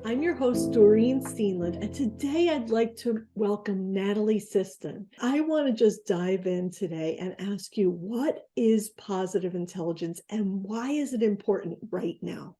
I'm your host, Doreen Steenland, and today I'd like to welcome Natalie Siston. I want to just dive in today and ask you, what is positive intelligence and why is it important right now?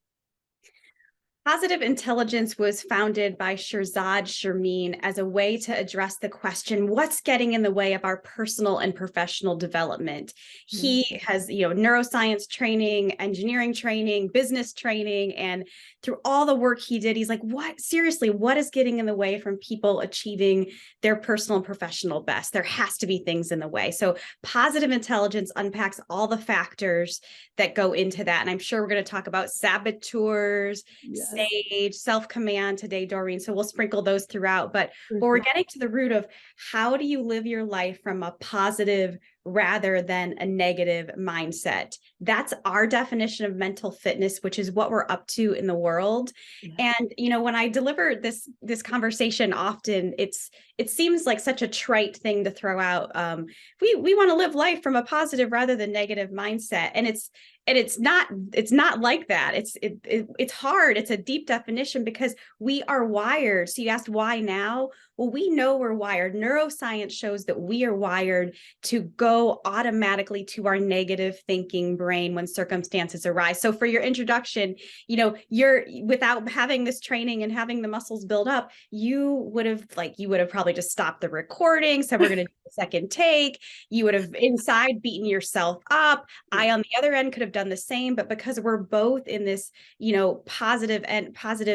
Positive intelligence was founded by Shirzad Shermeen as a way to address the question, what's getting in the way of our personal and professional development? He has, neuroscience training, engineering training, business training, and through all the work he did, he's like, seriously, what is getting in the way from people achieving their personal and professional best? There has to be things in the way. So positive intelligence unpacks all the factors that go into that. And I'm sure we're going to talk about saboteurs, sage, self-command today, Doreen. So we'll sprinkle those throughout. But we're getting to the root of how do you live your life from a positive rather than a negative mindset. That's our definition of mental fitness, which is what we're up to in the world. And when I deliver this conversation, often it seems like such a trite thing to throw out. We want to live life from a positive rather than negative mindset, and it's not like that. It's hard. It's a deep definition because we are wired. So you asked why now? Well, we know we're wired. Neuroscience shows that we are wired to go automatically to our negative thinking brain when circumstances arise. So for your introduction, you're without having this training and having the muscles build up, you would have probably just stopped the recording. So we're going to do a second take. You would have inside beaten yourself up. I, on the other end, could have done the same, but because we're both in this, positive,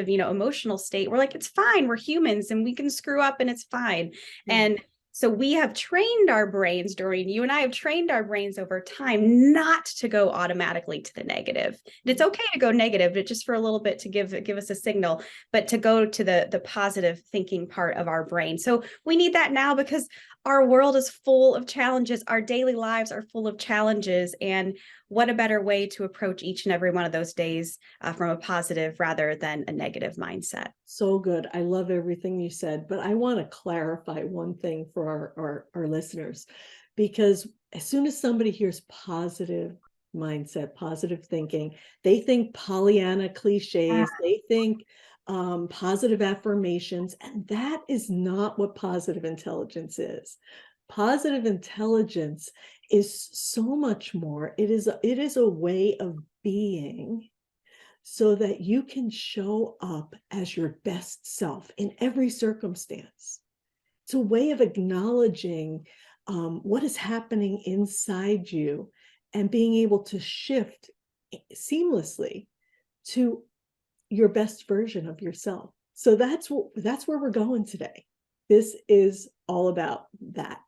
emotional state, we're like, it's fine. We're humans and we can screw up and it's fine. And so we have trained our brains, Doreen, you and I have trained our brains over time not to go automatically to the negative. And it's okay to go negative, but just for a little bit to give us a signal, but to go to the positive thinking part of our brain. So we need that now because our world is full of challenges. Our daily lives are full of challenges. And what a better way to approach each and every one of those days from a positive rather than a negative mindset. So good. I love everything you said, but I want to clarify one thing for our listeners, because as soon as somebody hears positive mindset, positive thinking, they think Pollyanna cliches, they think positive affirmations, and that is not what positive intelligence is. Positive intelligence is so much more. It is a way of being so that you can show up as your best self in every circumstance. It's a way of acknowledging what is happening inside you and being able to shift seamlessly to your best version of yourself. So that's where we're going today. This is all about that.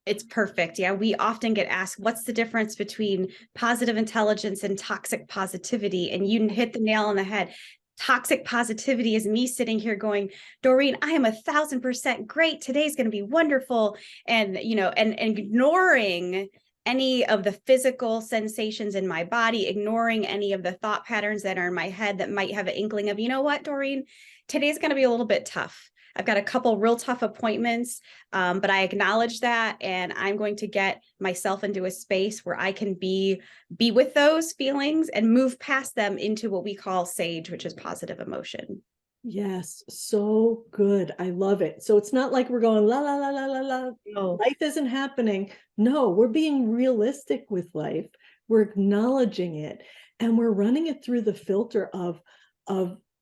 It's perfect. Yeah, we often get asked, what's the difference between positive intelligence and toxic positivity? And you hit the nail on the head. Toxic positivity is me sitting here going, Doreen, I am 1,000% great. Today's going to be wonderful. And, and ignoring any of the physical sensations in my body, ignoring any of the thought patterns that are in my head that might have an inkling of, you know what, Doreen, today's going to be a little bit tough. I've got a couple real tough appointments, but I acknowledge that, and I'm going to get myself into a space where I can be with those feelings and move past them into what we call sage, which is positive emotion. Yes, so good. I love it. So it's not like we're going la la la la la la. No. Life isn't happening. No, we're being realistic with life. We're acknowledging it, and we're running it through the filter of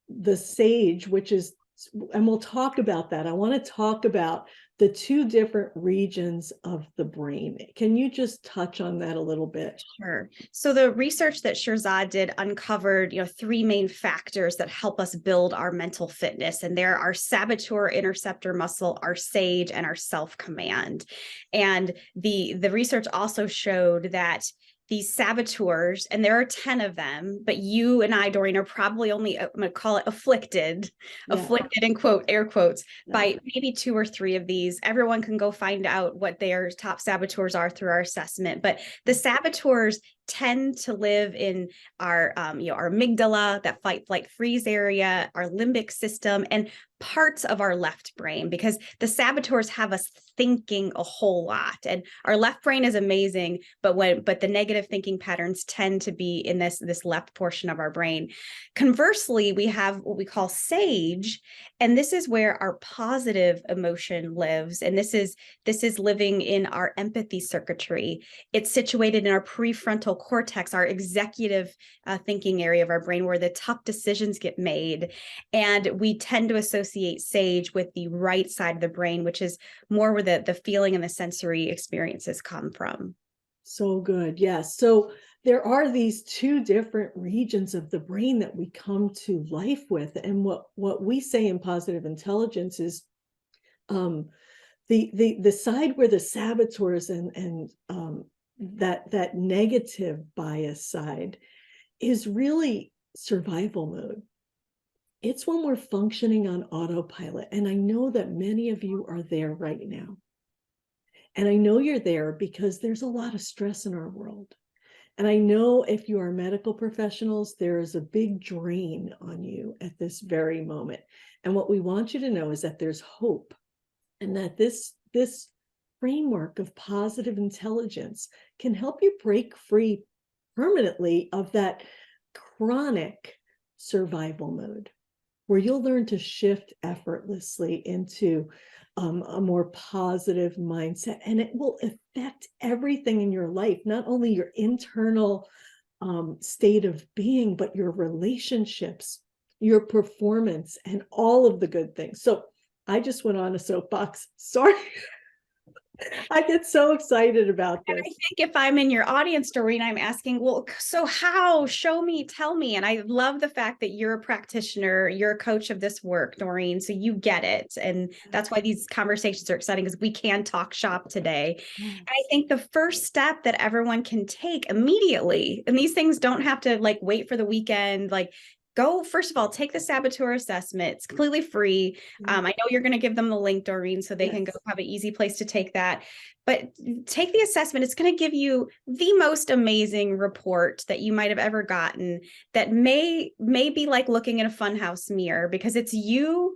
the sage, which is, and we'll talk about that. I want to talk about the two different regions of the brain. Can you just touch on that a little bit? Sure. So the research that Shirzad did uncovered, three main factors that help us build our mental fitness. And there are saboteur interceptor muscle, our sage, and our self-command. And the research also showed that these saboteurs, and there are 10 of them, but you and I, Doreen, are probably only, I'm going to call it afflicted in quote, air quotes, by maybe 2 or 3 of these. Everyone can go find out what their top saboteurs are through our assessment. But the saboteurs tend to live in our, our amygdala, that fight, flight, freeze area, our limbic system, and parts of our left brain, because the saboteurs have us thinking a whole lot. And our left brain is amazing, but the negative thinking patterns tend to be in this left portion of our brain. Conversely, we have what we call sage, and this is where our positive emotion lives. And this is living in our empathy circuitry. It's situated in our prefrontal cortex, our executive thinking area of our brain, where the tough decisions get made. And we tend to associate sage with the right side of the brain, which is more where the feeling and the sensory experiences come from. So good. Yes. So there are these two different regions of the brain that we come to life with. And what we say in positive intelligence is the side where the saboteurs and that negative bias side is really survival mode. It's when we're functioning on autopilot. And I know that many of you are there right now. And I know you're there because there's a lot of stress in our world. And I know if you are medical professionals, there is a big drain on you at this very moment. And what we want you to know is that there's hope, and that this framework of positive intelligence can help you break free permanently of that chronic survival mode, where you'll learn to shift effortlessly into a more positive mindset, and it will affect everything in your life, not only your internal state of being, but your relationships, your performance, and all of the good things. So I just went on a soapbox. Sorry. I get so excited about this. And I think if I'm in your audience, Doreen, I'm asking, well, so how? Show me, tell me. And I love the fact that you're a practitioner, you're a coach of this work, Doreen, so you get it. And that's why these conversations are exciting, because we can talk shop today. And I think the first step that everyone can take immediately, and these things don't have to like wait for the weekend, like go, first of all, take the saboteur assessment. It's completely free. I know you're going to give them the link, Doreen, so they can go have an easy place to take that. But take the assessment. It's going to give you the most amazing report that you might have ever gotten, that may be like looking at a funhouse mirror, because it's you,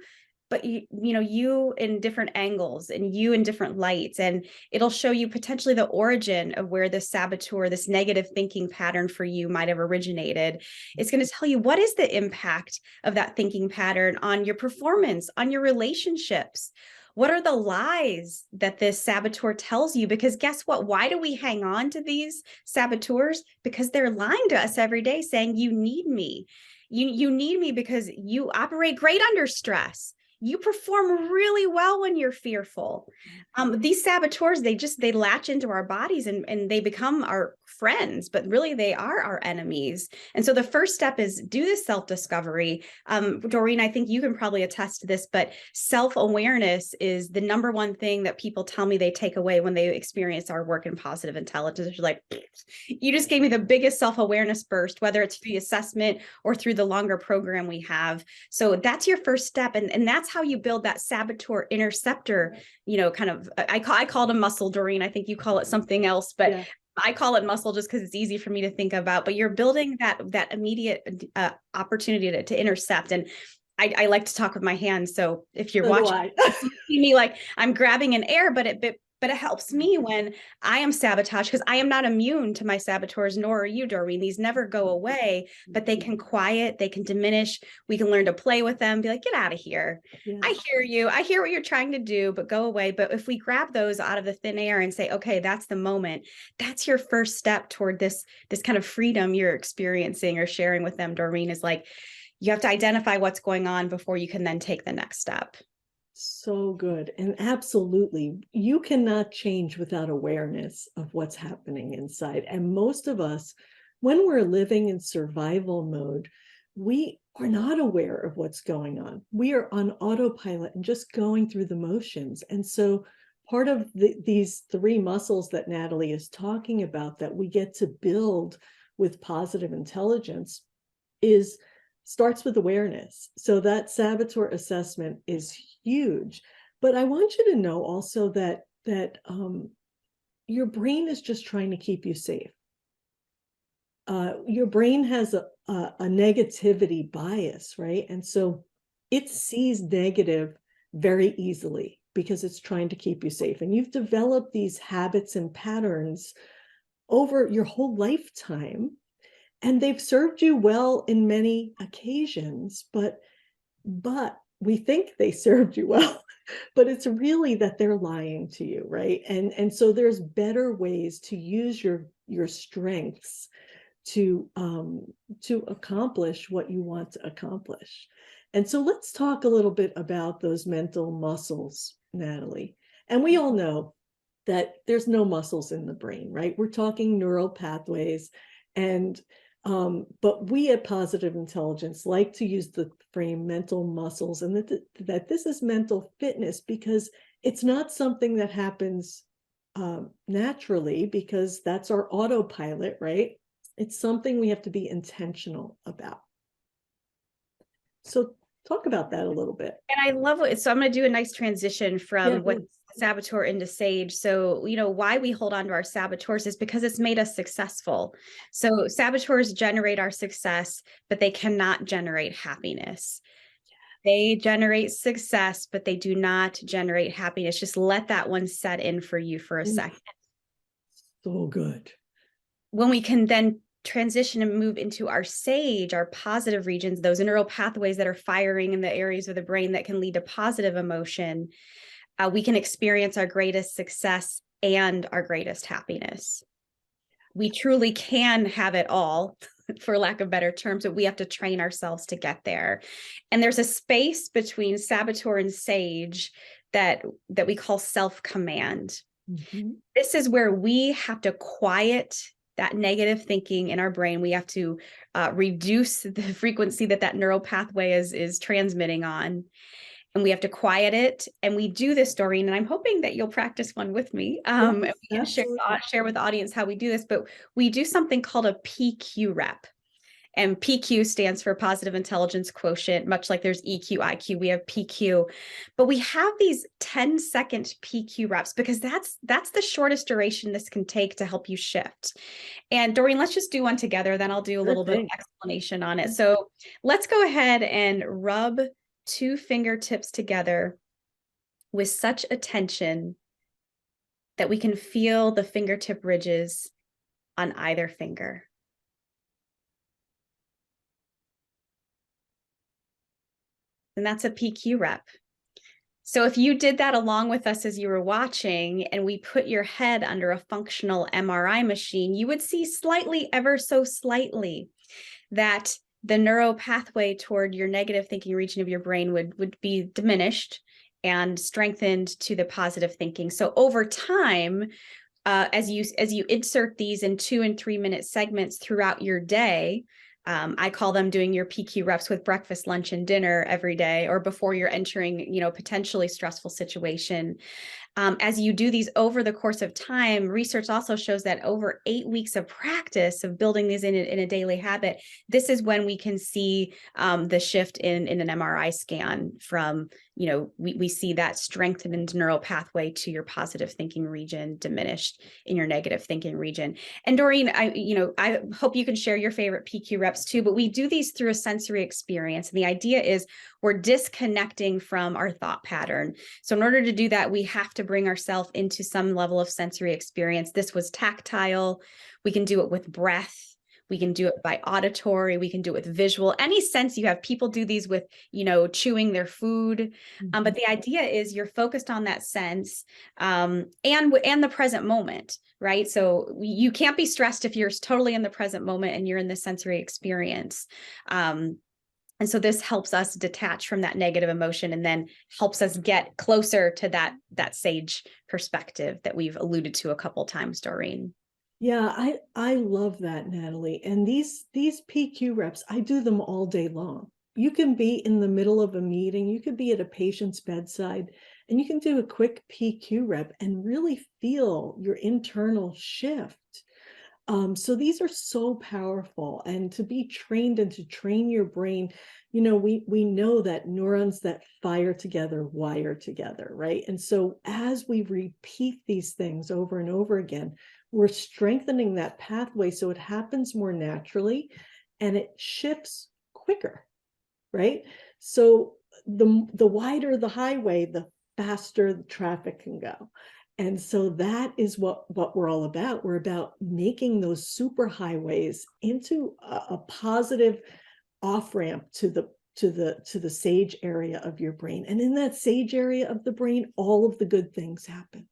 but you in different angles and you in different lights. And it'll show you potentially the origin of where this saboteur, this negative thinking pattern for you might have originated. It's going to tell you what is the impact of that thinking pattern on your performance, on your relationships. What are the lies that this saboteur tells you? Because guess what? Why do we hang on to these saboteurs? Because they're lying to us every day, saying, you need me. You need me because you operate great under stress. You perform really well when you're fearful. These saboteurs, they latch into our bodies and they become our friends, but really they are our enemies. And so the first step is do this self-discovery. Doreen, I think you can probably attest to this, but self-awareness is the number one thing that people tell me they take away when they experience our work in positive intelligence. You're like, you just gave me the biggest self-awareness burst, whether it's through the assessment or through the longer program we have. So that's your first step. And that's how you build that saboteur interceptor, kind of, I call it a muscle, Doreen. I think you call it something else, but I call it muscle just because it's easy for me to think about. But you're building that immediate opportunity to intercept. And I like to talk with my hands. So if you're watching, you see me like I'm grabbing an air, but it helps me when I am sabotaged, because I am not immune to my saboteurs, nor are you, Doreen. These never go away, but they can quiet, they can diminish. We can learn to play with them, be like, get out of here. I hear you. I hear what you're trying to do, but go away. But if we grab those out of the thin air and say, okay, that's the moment, that's your first step toward this kind of freedom you're experiencing or sharing with them, Doreen, is like, you have to identify what's going on before you can then take the next step. So good. And absolutely, you cannot change without awareness of what's happening inside. And most of us, when we're living in survival mode, we are not aware of what's going on. We are on autopilot and just going through the motions. And so part of these three muscles that Natalie is talking about that we get to build with positive intelligence starts with awareness. So that saboteur assessment is huge. But I want you to know also that your brain is just trying to keep you safe. your brain has a negativity bias, right? And so it sees negative very easily because it's trying to keep you safe. And you've developed these habits and patterns over your whole lifetime, and they've served you well in many occasions, but we think they served you well, but it's really that they're lying to you, right? And so there's better ways to use your strengths to accomplish what you want to accomplish. And so let's talk a little bit about those mental muscles, Natalie. And we all know that there's no muscles in the brain, right? We're talking neural pathways. And but we at Positive Intelligence like to use the frame mental muscles, and that this is mental fitness because it's not something that happens naturally, because that's our autopilot, right? It's something we have to be intentional about. So talk about that a little bit. And I love it. So I'm going to do a nice transition from what saboteur into sage. So, why we hold on to our saboteurs is because it's made us successful. So saboteurs generate our success, but they cannot generate happiness. They generate success, but they do not generate happiness. Just let that one set in for you for a second. So good. When we can then transition and move into our sage, our positive regions, those neural pathways that are firing in the areas of the brain that can lead to positive emotion, we can experience our greatest success and our greatest happiness. We truly can have it all, for lack of better terms, but we have to train ourselves to get there. And there's a space between saboteur and sage that we call self-command. Mm-hmm. This is where we have to quiet that negative thinking in our brain. We have to reduce the frequency that neural pathway is transmitting on. And we have to quiet it. And we do this, Doreen, and I'm hoping that you'll practice one with me. And we can share with the audience how we do this. But we do something called a PQ rep. And PQ stands for positive intelligence quotient, much like there's EQ, IQ, we have PQ. But we have these 10-second PQ reps because that's the shortest duration this can take to help you shift. And Doreen, let's just do one together. Then I'll do a little bit of explanation on it. So let's go ahead and rub 2 fingertips together with such attention that we can feel the fingertip ridges on either finger. And that's a PQ rep. So if you did that along with us as you were watching, and we put your head under a functional MRI machine, you would see slightly, ever so slightly, that the neural pathway toward your negative thinking region of your brain would be diminished and strengthened to the positive thinking. So over time, as you insert these in 2 and 3 minute segments throughout your day, I call them doing your PQ reps with breakfast, lunch, and dinner every day, or before you're entering, potentially stressful situation. As you do these over the course of time, research also shows that over 8 weeks of practice of building these in a daily habit, this is when we can see the shift in an MRI scan from, we see that strengthened neural pathway to your positive thinking region diminished in your negative thinking region. And Doreen, I hope you can share your favorite PQ reps too, but we do these through a sensory experience. And the idea is we're disconnecting from our thought pattern. So in order to do that, we have to bring ourselves into some level of sensory experience. This was tactile. We can do it with breath. We can do it by auditory. We can do it with visual. Any sense you have. People do these with, chewing their food. But the idea is you're focused on that sense and the present moment, right? So you can't be stressed if you're totally in the present moment and you're in the sensory experience. And so this helps us detach from that negative emotion and then helps us get closer to that sage perspective that we've alluded to a couple times, Doreen. Yeah, I love that, Natalie. And these PQ reps, I do them all day long. You can be in the middle of a meeting, you could be at a patient's bedside, and you can do a quick PQ rep and really feel your internal shift. So these are so powerful, and to be trained and to train your brain, we know that neurons that fire together wire together, right? And so as we repeat these things over and over again, we're strengthening that pathway so it happens more naturally and it shifts quicker, right? So the wider the highway, the faster the traffic can go. And so that is what we're all about. We're about making those super highways into a positive off ramp to the sage area of your brain. And in that sage area of the brain, all of the good things happen.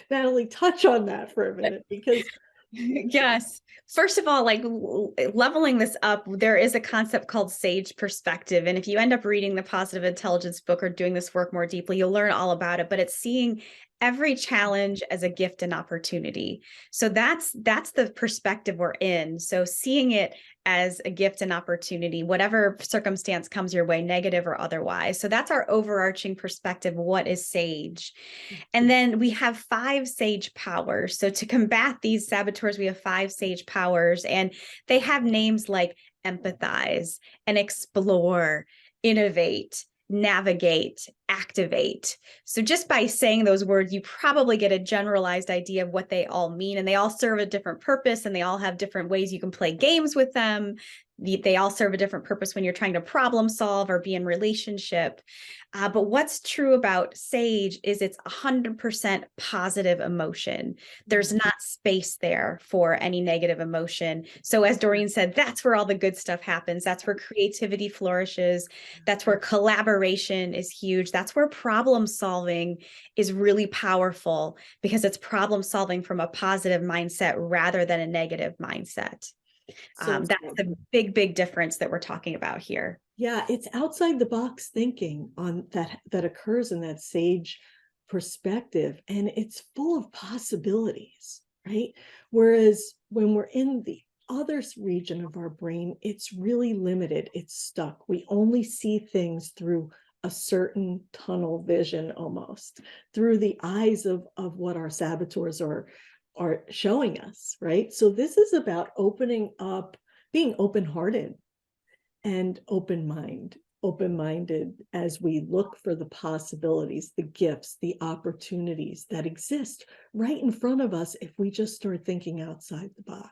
Natalie, touch on that for a minute, because Yes. First of all, like leveling this up, there is a concept called sage perspective. And if you end up reading the positive intelligence book or doing this work more deeply, you'll learn all about it. But it's seeing every challenge as a gift and opportunity. So that's the perspective we're in. So seeing it as a gift and opportunity, whatever circumstance comes your way, negative or otherwise. So that's our overarching perspective. What is sage? And then we have 5 sage powers. So to combat these saboteurs, we have 5 sage powers, and they have names like empathize and explore, innovate, navigate, activate. So just by saying those words, you probably get a generalized idea of what they all mean. And they all serve a different purpose, and they all have different ways you can play games with them. They all serve a different purpose when you're trying to problem solve or be in relationship. But what's true about sage is it's 100% positive emotion. There's not space there for any negative emotion. So as Doreen said, that's where all the good stuff happens. That's where creativity flourishes. That's where collaboration is huge. That's where problem solving is really powerful, because it's problem solving from a positive mindset rather than a negative mindset. That's the big difference that we're talking about here. Yeah, it's outside the box thinking on that occurs in that sage perspective, and it's full of possibilities, right? Whereas when we're in the other region of our brain, it's really limited, it's stuck. We only see things through a certain tunnel vision, almost through the eyes of what our saboteurs are showing us, right? So this is about opening up, being open-hearted and open-minded as we look for the possibilities, the gifts, the opportunities that exist right in front of us if we just start thinking outside the box.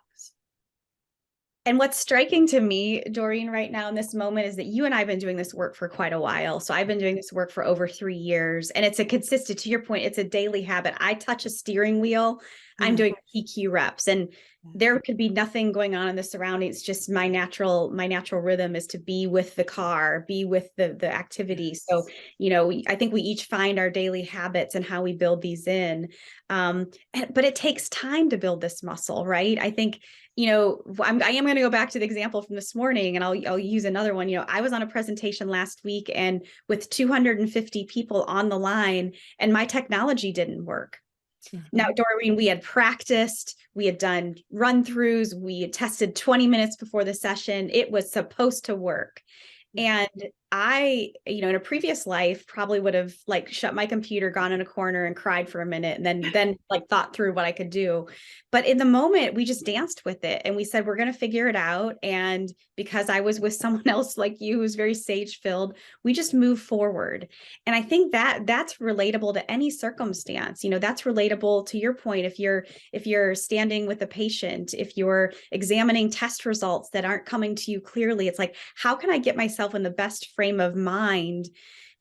And what's striking to me, Doreen, right now in this moment is that you and I have been doing this work for quite a while. So I've been doing this work for over 3 years, and it's a consistent, to your point, it's a daily habit. I touch a steering wheel, I'm doing PQ reps, and there could be nothing going on in the surroundings. Just my natural rhythm is to be with the car, be with the activity. So, I think we each find our daily habits and how we build these in. But it takes time to build this muscle, right? I think, I am going to go back to the example from this morning, and I'll use another one. I was on a presentation last week, and with 250 people on the line, and my technology didn't work. Now, Doreen, we had practiced, we had done run-throughs, we had tested 20 minutes before the session. It was supposed to work. And I, in a previous life, probably would have shut my computer, gone in a corner and cried for a minute, and then thought through what I could do. But in the moment, we just danced with it, and we said, we're going to figure it out. And because I was with someone else like you, who's very sage filled, we just move forward. And I think that's relatable to any circumstance. That's relatable to your point. If you're standing with a patient, if you're examining test results that aren't coming to you clearly, it's like, how can I get myself in the best frame of mind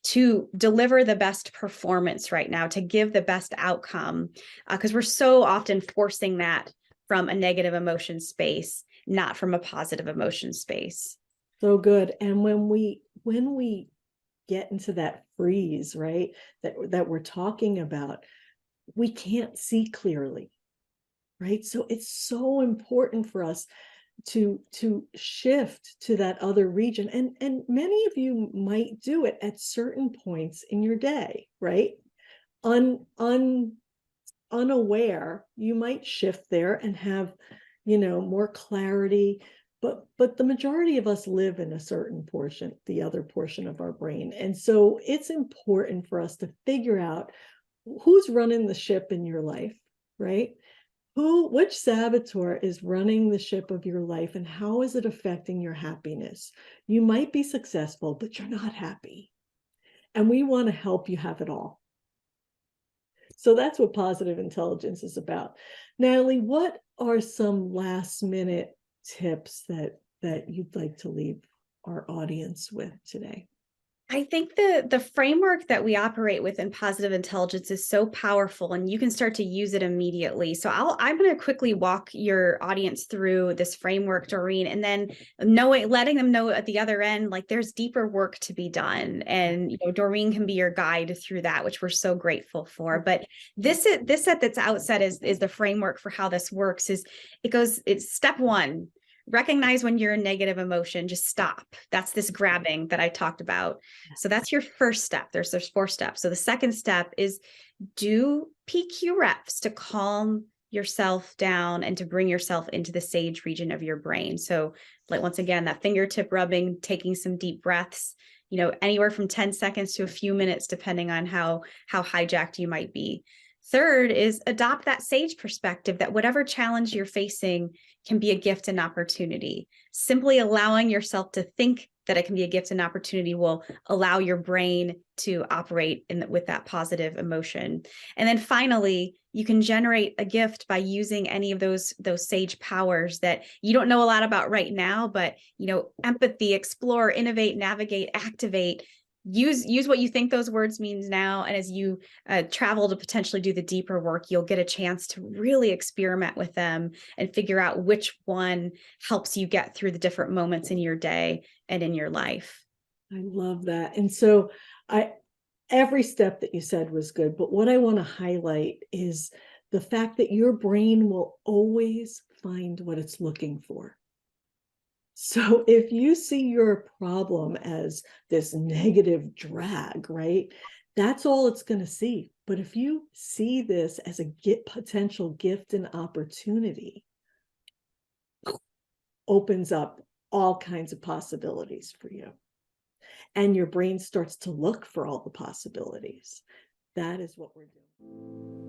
to deliver the best performance right now, to give the best outcome? Because we're so often forcing that from a negative emotion space, not from a positive emotion space. So good. And when we get into that freeze, right, that we're talking about, we can't see clearly, right? So it's so important for us to shift to that other region, and many of you might do it at certain points in your day, right? Unaware, you might shift there and have more clarity, but the majority of us live in a certain portion, the other portion of our brain. And so it's important for us to figure out who's running the ship in your life, right? Which saboteur is running the ship of your life, and how is it affecting your happiness? You might be successful, but you're not happy. And we want to help you have it all. So that's what positive intelligence is about. Natalie, what are some last minute tips that you'd like to leave our audience with today? I think the framework that we operate with in positive intelligence is so powerful, and you can start to use it immediately. So I'm going to quickly walk your audience through this framework, Doreen, and then letting them know at the other end, like there's deeper work to be done, and Doreen can be your guide through that, which we're so grateful for. But this set that's outset is the framework for how this works. It's step one. Recognize when you're in negative emotion, just stop. That's this grabbing that I talked about. So that's your first step. There's 4 steps. So the second step is do PQ reps to calm yourself down and to bring yourself into the sage region of your brain. So like, once again, that fingertip rubbing, taking some deep breaths, anywhere from 10 seconds to a few minutes, depending on how hijacked you might be. Third is adopt that sage perspective that whatever challenge you're facing can be a gift and opportunity. Simply allowing yourself to think that it can be a gift and opportunity will allow your brain to operate with that positive emotion. And then finally, you can generate a gift by using any of those sage powers that you don't know a lot about right now, but empathy, explore, innovate, navigate, activate. Use what you think those words means now, and as you travel to potentially do the deeper work, you'll get a chance to really experiment with them and figure out which one helps you get through the different moments in your day and in your life. I love that. And so every step that you said was good, but what I want to highlight is the fact that your brain will always find what it's looking for. So if you see your problem as this negative drag, right, that's all it's going to see. But if you see this as a potential gift and opportunity, opens up all kinds of possibilities for you. And your brain starts to look for all the possibilities. That is what we're doing.